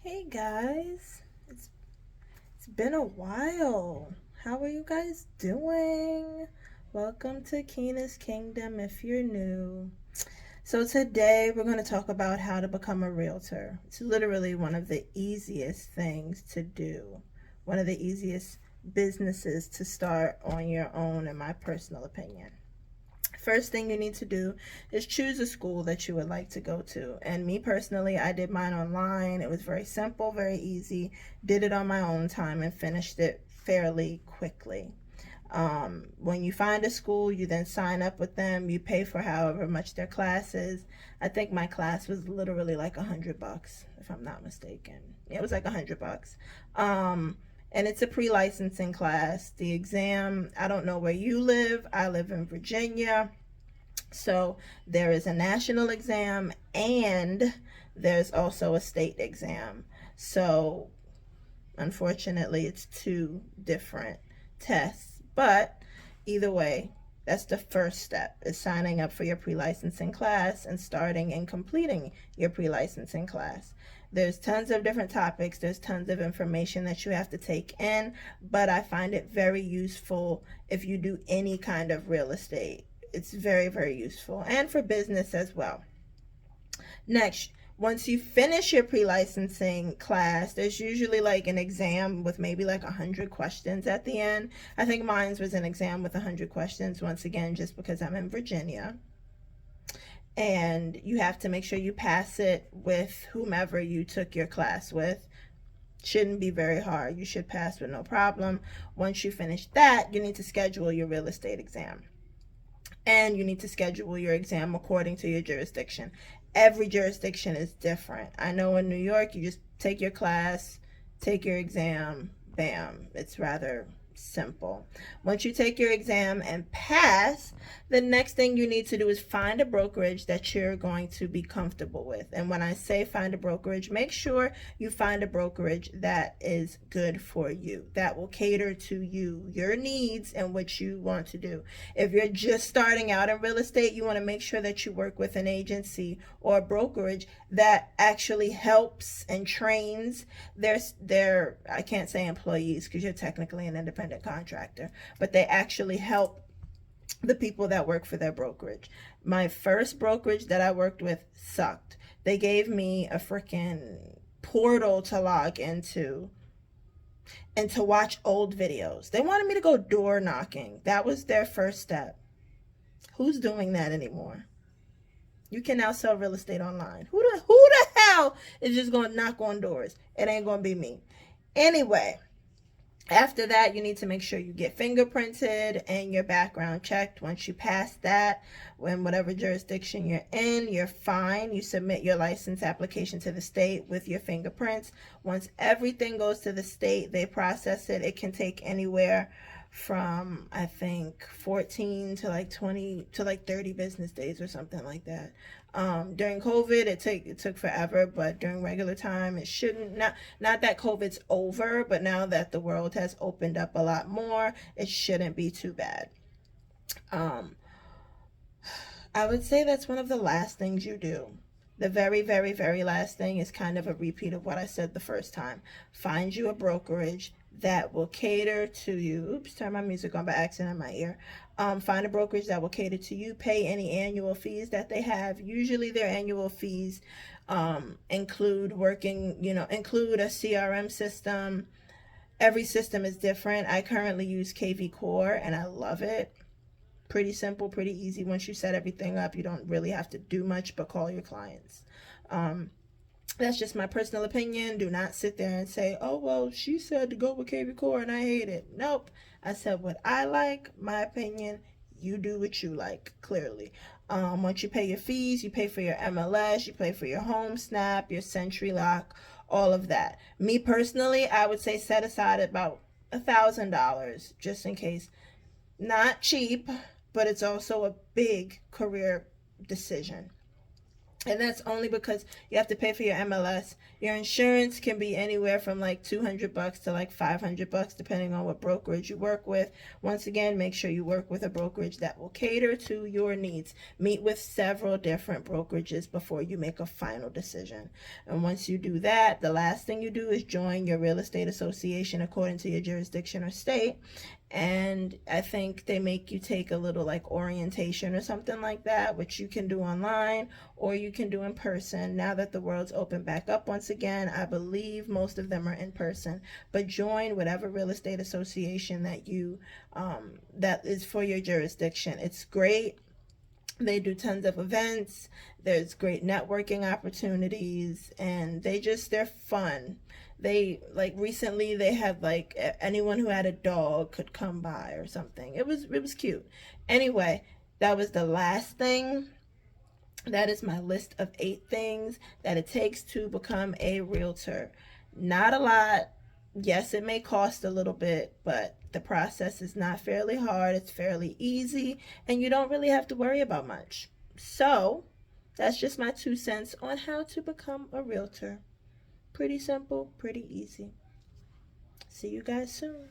Hey guys, it's been a while. How are you guys doing? Welcome to Kina's Kingdom if you're new. So today we're going to talk about how to become a realtor. It's literally one of the easiest things to do. One of the easiest businesses to start on your own in my personal opinion. First thing you need to do is choose a school that you would like to go to. And me personally, I did mine online. It was very simple, very easy. Did it on my own time and finished it fairly quickly. When you find a school, you then sign up with them. You pay for however much their class is. I think my class was literally like $100, if I'm not mistaken. Yeah, it was like $100. And it's a pre-licensing class. The exam, I don't know where you live. I live in Virginia. So there is a national exam and there's also a state exam. So unfortunately, it's two different tests. But either way, that's the first step, is signing up for your pre-licensing class and starting and completing your pre-licensing class. There's tons of different topics. There's tons of information that you have to take in, but I find it very useful if you do any kind of real estate. It's very, very useful, and for business as well. Next, once you finish your pre-licensing class, there's usually like an exam with maybe like 100 questions at the end. I think mine was an exam with 100 questions, once again, just because I'm in Virginia. And you have to make sure you pass it with whomever you took your class with. Shouldn't be very hard. You should pass with no problem. Once you finish that, you need to schedule your real estate exam. And you need to schedule your exam according to your jurisdiction. Every jurisdiction is different. I know in New York, you just take your class, take your exam, bam. It's rather simple. Once you take your exam and pass, the next thing you need to do is find a brokerage that you're going to be comfortable with. And when I say find a brokerage, make sure you find a brokerage that is good for you, that will cater to you, your needs, and what you want to do. If you're just starting out in real estate, you want to make sure that you work with an agency or a brokerage that actually helps and trains their I can't say employees because you're technically an independent contractor, but they actually help the people that work for their brokerage. My first brokerage that I worked with sucked. They gave me a freaking portal to log into and to watch old videos. They wanted me to go door knocking. That was their first step. Who's doing that anymore? You can now sell real estate online. Who the hell is just going to knock on doors? It ain't going to be me. Anyway, after that, you need to make sure you get fingerprinted and your background checked. Once you pass that, in whatever jurisdiction you're in, you're fine. You submit your license application to the state with your fingerprints. Once everything goes to the state, they process it. It can take anywhere from, I think, 14 to like 20 to like 30 business days or something like that. During COVID, it took forever, but during regular time, it shouldn't. Not that COVID's over, but now that the world has opened up a lot more, it shouldn't be too bad. Um, I would say that's one of the last things you do. The very, very, very last thing is kind of a repeat of what I said the first time. Find you a brokerage that will cater to you. Oops, turn my music on by accident in my ear. Find a brokerage that will cater to you. Pay any annual fees that they have. Usually their annual fees include include a CRM system. Every system is different. I currently use KV Core and I love it. Pretty simple, pretty easy. Once you set everything up, you don't really have to do much but call your clients. That's just my personal opinion. Do not sit there and say, oh, well, she said to go with KV Core and I hate it. Nope. I said what I like, my opinion. You do what you like, clearly. Once you pay your fees, you pay for your MLS, you pay for your home snap, your Century Lock, all of that. Me personally, I would say set aside about $1,000 just in case. Not cheap, but it's also a big career decision. And that's only because you have to pay for your MLS. Your insurance can be anywhere from like $200 to like $500, depending on what brokerage you work with. Once again, make sure you work with a brokerage that will cater to your needs. Meet with several different brokerages before you make a final decision. And once you do that, the last thing you do is join your real estate association according to your jurisdiction or state. And I think they make you take a little like orientation or something like that, which you can do online or you can do in person. Now that the world's opened back up once again, I believe most of them are in person. But join whatever real estate association that you that is for your jurisdiction. It's great. They do tons of events. There's great networking opportunities, and they're fun. They like recently they had like anyone who had a dog could come by or something. It was cute. Anyway, that was the last thing. That is my list of 8 things that it takes to become a realtor. Not a lot. Yes, it may cost a little bit, but the process is not fairly hard. It's fairly easy, and you don't really have to worry about much. So, that's just my 2 cents on how to become a realtor. Pretty simple, pretty easy. See you guys soon.